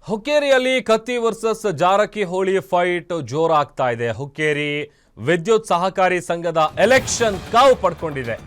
ಹುಕ್ಕೇರಿಯಲ್ಲಿ ಕತ್ತಿ versus Jarkiholi fight ಜೋರಾಗ್ತಾ ಇದೆ. ಹುಕ್ಕೇರಿ ವಿದ್ಯುತ್ ಸಹಕಾರಿ ಸಂಘದ ಎಲೆಕ್ಷನ್ ಕಾವು ಪಡ್ಕೊಂಡಿದೆ.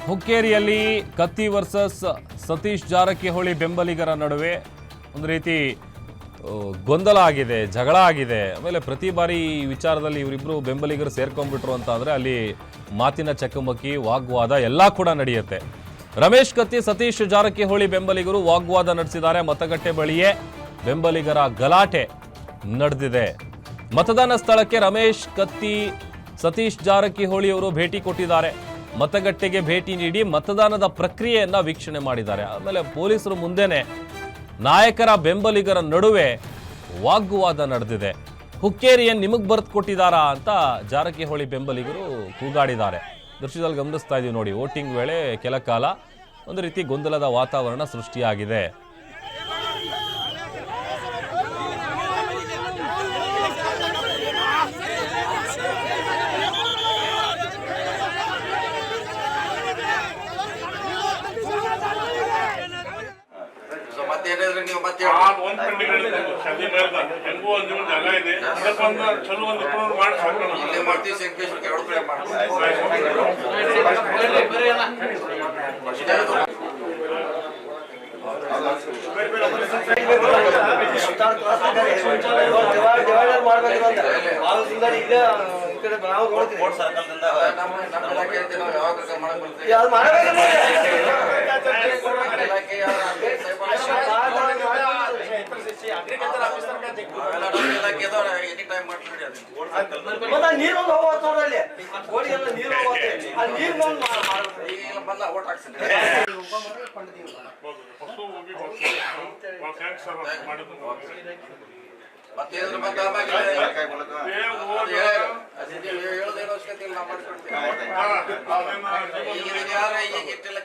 ಹುಕ್ಕೇರಿಯಲ್ಲಿ ಕತ್ತಿ ವರ್ಸಸ್ ಸತೀಶ್ ಜಾರಕಿಹೊಳಿ ಬೆಂಬಲಿಗರ ನಡುವೆ ಒಂದು ರೀತಿ ಗೊಂದಲ ಆಗಿದೆ, ಜಗಳ ಆಗಿದೆ. ಆಮೇಲೆ ಪ್ರತಿ ಬಾರಿ ಈ ವಿಚಾರದಲ್ಲಿ ಇವರಿಬ್ಬರು ಬೆಂಬಲಿಗರು ಸೇರ್ಕೊಂಡ್ಬಿಟ್ರು ಅಂತ ಅಂದರೆ ಅಲ್ಲಿ ಮಾತಿನ ಚಕಮಕಿ, ವಾಗ್ವಾದ ಎಲ್ಲ ಕೂಡ ನಡೆಯುತ್ತೆ. ರಮೇಶ್ ಕತ್ತಿ ಸತೀಶ್ ಜಾರಕಿಹೊಳಿ ಬೆಂಬಲಿಗರು ವಾಗ್ವಾದ ನಡೆಸಿದ್ದಾರೆ. ಮತಗಟ್ಟೆ ಬಳಿಯೇ ಬೆಂಬಲಿಗರ ಗಲಾಟೆ ನಡೆದಿದೆ. ಮತದಾನ ಸ್ಥಳಕ್ಕೆ ರಮೇಶ್ ಕತ್ತಿ ಸತೀಶ್ ಜಾರಕಿಹೊಳಿ ಅವರು ಭೇಟಿ ಕೊಟ್ಟಿದ್ದಾರೆ. ಮತಗಟ್ಟೆಗೆ ಭೇಟಿ ನೀಡಿ ಮತದಾನದ ಪ್ರಕ್ರಿಯೆಯನ್ನ ವೀಕ್ಷಣೆ ಮಾಡಿದ್ದಾರೆ. ಆಮೇಲೆ ಪೊಲೀಸರು ಮುಂದೆನೆ ನಾಯಕರ ಬೆಂಬಲಿಗರ ನಡುವೆ ವಾಗ್ವಾದ ನಡೆದಿದೆ. ಹುಕ್ಕೇರಿಯನ್ನು ನಿಮಗೆ ಬರೆದು ಕೊಟ್ಟಿದ್ದಾರಾ ಅಂತ ಜಾರಕಿಹೊಳಿ ಬೆಂಬಲಿಗರು ಕೂಗಾಡಿದ್ದಾರೆ. ದೃಶ್ಯದಲ್ಲಿ ಗಮನಿಸ್ತಾ ಇದೀವಿ ನೋಡಿ. ವೋಟಿಂಗ್ ವೇಳೆ ಕೆಲ ಕಾಲ ಒಂದು ರೀತಿ ಗೊಂದಲದ ವಾತಾವರಣ ಸೃಷ್ಟಿಯಾಗಿದೆ.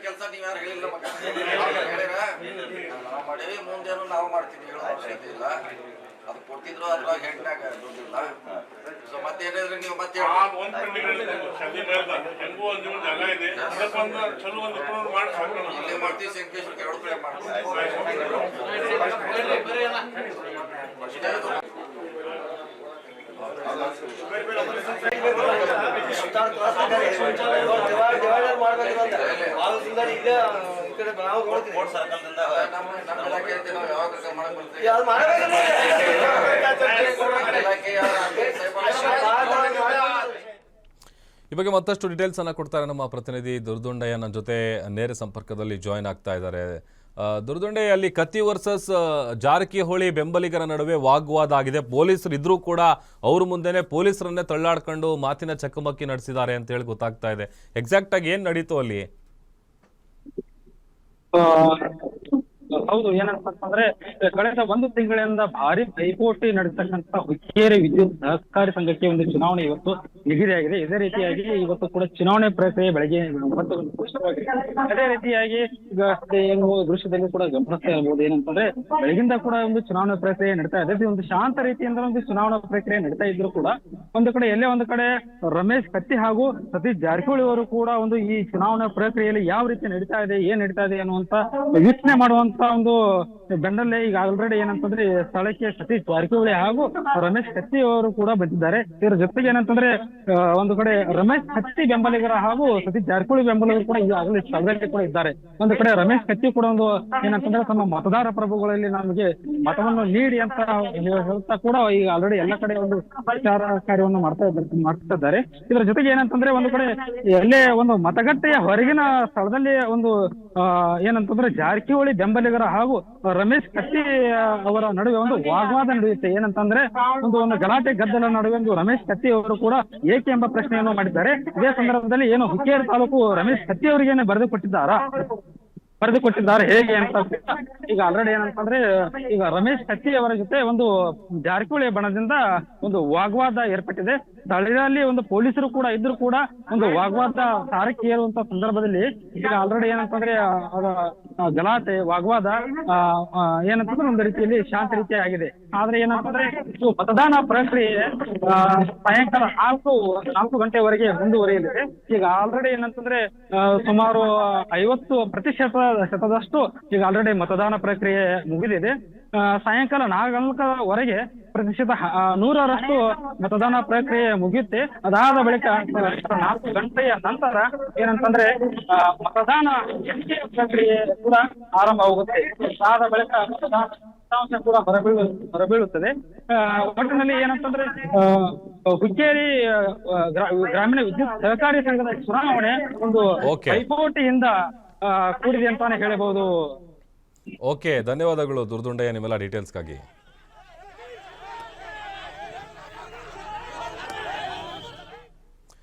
ಕೆಲಸ ನೀವ್ ಯಾರು ಹೇಳಿಲ್ಲ ಮುಂದೇನು ನಾವು ಮಾಡ್ತೀವಿ, ಹೇಳೋ ಅವಶ್ಯಕತೆ ಇಲ್ಲ. ಅದು ಕೊಡ್ತಿದ್ರು ಅದ್ರಾಗ ಹೆಂಟಾಗ ದುಡ್ಡಿಲ್ಲ. ಸೊ ಮತ್ತೇನಿದ್ರೆ ನೀವು ಮತ್ತೆ ಇಲ್ಲೇ ಮಾಡ್ತೀವಿ, ಸಂಕೇಶ್ವರ ಎರಡು ಕಡೆ ಮಾಡ್ತೀವಿ. ಈ ಬಗ್ಗೆ ಮತ್ತಷ್ಟು ಡೀಟೇಲ್ಸ್ ಅನ್ನ ಕೊಡ್ತಾರೆ ನಮ್ಮ ಪ್ರತಿನಿಧಿ ದುರ್ದೊಂಡಯ್ಯ. ನನ್ನ ಜೊತೆ ನೇರ ಸಂಪರ್ಕದಲ್ಲಿ ಜಾಯಿನ್ ಆಗ್ತಾ ಇದ್ದಾರೆ. ದುರ್ದೊಂಡಯ್ಯ, ಅಲ್ಲಿ ಕತ್ತಿ ವರ್ಸಸ್ ಜಾರಕಿಹೊಳಿ ಬೆಂಬಲಿಗರ ನಡುವೆ ವಾಗ್ವಾದ ಆಗಿದೆ. ಪೊಲೀಸರು ಇದ್ರೂ ಕೂಡ ಅವ್ರ ಮುಂದೆನೆ ಪೊಲೀಸರನ್ನೇ ತಳ್ಳಾಡ್ಕೊಂಡು ಮಾತಿನ ಚಕಮಕಿ ನಡೆಸಿದ್ದಾರೆ ಅಂತ ಹೇಳಿ ಗೊತ್ತಾಗ್ತಾ ಇದೆ. ಎಕ್ಸಾಕ್ಟ್ ಆಗಿ ಏನ್ ನಡೀತು ಅಲ್ಲಿ? ಹೌದು, ಏನಂತಂದ್ರೆ ಕಳೆದ ಒಂದು ತಿಂಗಳಿಂದ ಭಾರಿ ಪೈಪೋಟಿ ನಡೆಸತಕ್ಕಂತ ಹುಕ್ಕೇರಿ ವಿದ್ಯುತ್ ಸಹಕಾರಿ ಸಂಘಕ್ಕೆ ಒಂದು ಚುನಾವಣೆ ಇವತ್ತು ನಿಗದಿಯಾಗಿದೆ. ಇದೇ ರೀತಿಯಾಗಿ ಇವತ್ತು ಕೂಡ ಚುನಾವಣೆ ಪ್ರಕ್ರಿಯೆ ಬೆಳಗ್ಗೆ ಅದೇ ರೀತಿಯಾಗಿ ಈಗ ಏನು ದೃಶ್ಯದಲ್ಲಿ ಕೂಡ ಗಮನಿಸ್ತಾ ಇರಬಹುದು. ಏನಂತಂದ್ರೆ ಬೆಳಗಿಂದ ಕೂಡ ಒಂದು ಚುನಾವಣಾ ಪ್ರಕ್ರಿಯೆ ನಡೀತಾ ಇದೆ. ಒಂದು ಶಾಂತ ರೀತಿಯಿಂದ ಒಂದು ಚುನಾವಣಾ ಪ್ರಕ್ರಿಯೆ ನಡೀತಾ ಇದ್ರು ಕೂಡ ಒಂದು ಕಡೆ ಎಲ್ಲೇ ಒಂದು ಕಡೆ ರಮೇಶ್ ಕತ್ತಿ ಹಾಗೂ ಸತೀಶ್ ಜಾರಕಿಹೊಳಿ ಅವರು ಕೂಡ ಒಂದು ಈ ಚುನಾವಣಾ ಪ್ರಕ್ರಿಯೆಯಲ್ಲಿ ಯಾವ ರೀತಿ ನಡೀತಾ ಇದೆ, ಏನ್ ನಡೀತಾ ಇದೆ ಅನ್ನುವಂತ ವೀಕ್ಷಣೆ ಮಾಡುವಂತ ನಡೆಯುವಂತ ಒಂದು ಬೆನ್ನಲ್ಲೇ ಈಗ ಆಲ್ರೆಡಿ ಏನಂತಂದ್ರೆ ಸ್ಥಳಕ್ಕೆ ಸತೀಶ್ ಜಾರಕಿಹೊಳಿ ಹಾಗೂ ರಮೇಶ್ ಕತ್ತಿ ಅವರು ಕೂಡ ಬಂದಿದ್ದಾರೆ. ಇದರ ಜೊತೆಗೆ ಏನಂತಂದ್ರೆ ಒಂದು ಕಡೆ ರಮೇಶ್ ಕತ್ತಿ ಬೆಂಬಲಿಗರ ಹಾಗೂ ಸತೀಶ್ ಜಾರಕಿಹೊಳಿ ಬೆಂಬಲಿಗರು ಕೂಡ ಈಗಾಗಲೇ ಸ್ಥಳದಲ್ಲಿ ಕೂಡ ಇದ್ದಾರೆ. ಒಂದು ಕಡೆ ರಮೇಶ್ ಕತ್ತಿ ಕೂಡ ಒಂದು ಏನಂತಂದ್ರೆ ತಮ್ಮ ಮತದಾರ ಪ್ರಭುಗಳಲ್ಲಿ ನಮಗೆ ಮತವನ್ನು ನೀಡಿ ಅಂತ ಹೇಳ್ತಾ ಕೂಡ ಈಗ ಆಲ್ರೆಡಿ ಎಲ್ಲ ಕಡೆ ಒಂದು ಪ್ರಚಾರ ಕಾರ್ಯವನ್ನು ಮಾಡ್ತಾ ಇದ್ದಾರೆ. ಇದರ ಜೊತೆಗೆ ಏನಂತಂದ್ರೆ ಒಂದು ಕಡೆ ಎಲ್ಲೇ ಒಂದು ಮತಗಟ್ಟೆಯ ಹೊರಗಿನ ಸ್ಥಳದಲ್ಲಿ ಒಂದು ಏನಂತಂದ್ರೆ ಜಾರಕಿಹೊಳಿ ಬೆಂಬಲಿಗರ ಹಾಗೂ ರಮೇಶ್ ಕತ್ತಿ ಅವರ ನಡುವೆ ಒಂದು ವಾಗ್ವಾದ ನಡೆಯುತ್ತೆ. ಏನಂತಂದ್ರೆ ಒಂದು ಗಲಾಟೆ ಗದ್ದಲ ನಡುವೆ ಒಂದು ರಮೇಶ್ ಕತ್ತಿ ಅವರು ಕೂಡ ಏಕೆ ಎಂಬ ಪ್ರಶ್ನೆಯನ್ನು ಮಾಡಿದ್ದಾರೆ. ಇದೇ ಸಂದರ್ಭದಲ್ಲಿ ಏನು ಹುಕ್ಕೇರಿ ತಾಲೂಕು ರಮೇಶ್ ಕತ್ತಿ ಅವರಿಗೇನೆ ಬರೆದುಕೊಟ್ಟಿದ್ದಾರೆ ಹೇಗೆ ಅಂತ ಈಗ ಆಲ್ರೆಡಿ ಏನಂತಂದ್ರೆ ಈಗ ರಮೇಶ್ ಕತ್ತಿ ಅವರ ಜೊತೆ ಒಂದು ಜಾರಕಿಹೊಳಿ ಬಣದಿಂದ ಒಂದು ವಾಗ್ವಾದ ಏರ್ಪಟ್ಟಿದೆ. ಸ್ಥಳದಲ್ಲಿ ಒಂದು ಪೊಲೀಸರು ಕೂಡ ಇದ್ರು ಕೂಡ ಒಂದು ವಾಗ್ವಾದ ತಾರಕ್ಕೆ ಏರುವಂತ ಸಂದರ್ಭದಲ್ಲಿ ಈಗ ಆಲ್ರೆಡಿ ಏನಂತಂದ್ರೆ ಗಲಾಟೆ ವಾಗ್ವಾದ ಏನಂತಂದ್ರೆ ಒಂದು ರೀತಿಯಲ್ಲಿ ಶಾಂತ ರೀತಿ ಆಗಿದೆ. ಆದ್ರೆ ಏನಂತಂದ್ರೆ ಇದು ಮತದಾನ ಪ್ರಕ್ರಿಯೆ ಸಾಯಂಕಾಲ 4 ಗಂಟೆವರೆಗೆ ಮುಂದುವರಿಯಲಿದೆ. ಈಗ ಆಲ್ರೆಡಿ ಏನಂತಂದ್ರೆ ಸುಮಾರು 50% ಈಗ ಆಲ್ರೆಡಿ ಮತದಾನ ಪ್ರಕ್ರಿಯೆ ಮುಗಿದಿದೆ. ಸಾಯಂಕಾಲ 4 ಪ್ರತಿಶತ 100% ಮತದಾನ ಪ್ರಕ್ರಿಯೆ ಮುಗಿಯುತ್ತೆ. ಅದಾದ ಬಳಿಕ 4 ಗಂಟೆಯ ನಂತರ ಏನಂತಂದ್ರೆ ಮತದಾನ ಪ್ರಕ್ರಿಯೆ ಕೂಡ ಆರಂಭವಾಗುತ್ತೆ. ಅದಾದ ಬಳಿಕ ಫಲಿತಾಂಶ ಕೂಡ ಹೊರಬೀಳುತ್ತದೆ. ಒಟ್ಟಿನಲ್ಲಿ ಏನಂತಂದ್ರೆ ಹುಕ್ಕೇರಿ ಗ್ರಾಮೀಣ ವಿದ್ಯುತ್ ಸಹಕಾರಿ ಸಂಘದ ಚುನಾವಣೆ ಒಂದು ಪೈಪೋಟಿಯಿಂದ ಕೂಡಿದೆ ಅಂತಾನೆ ಹೇಳಬಹುದು. ಓಕೆ, ಧನ್ಯವಾದಗಳು ದುರ್ದುಂಡೆಯ ನಿಮ್ಮೆಲ್ಲ ಡೀಟೇಲ್ಸ್ಗಾಗಿ.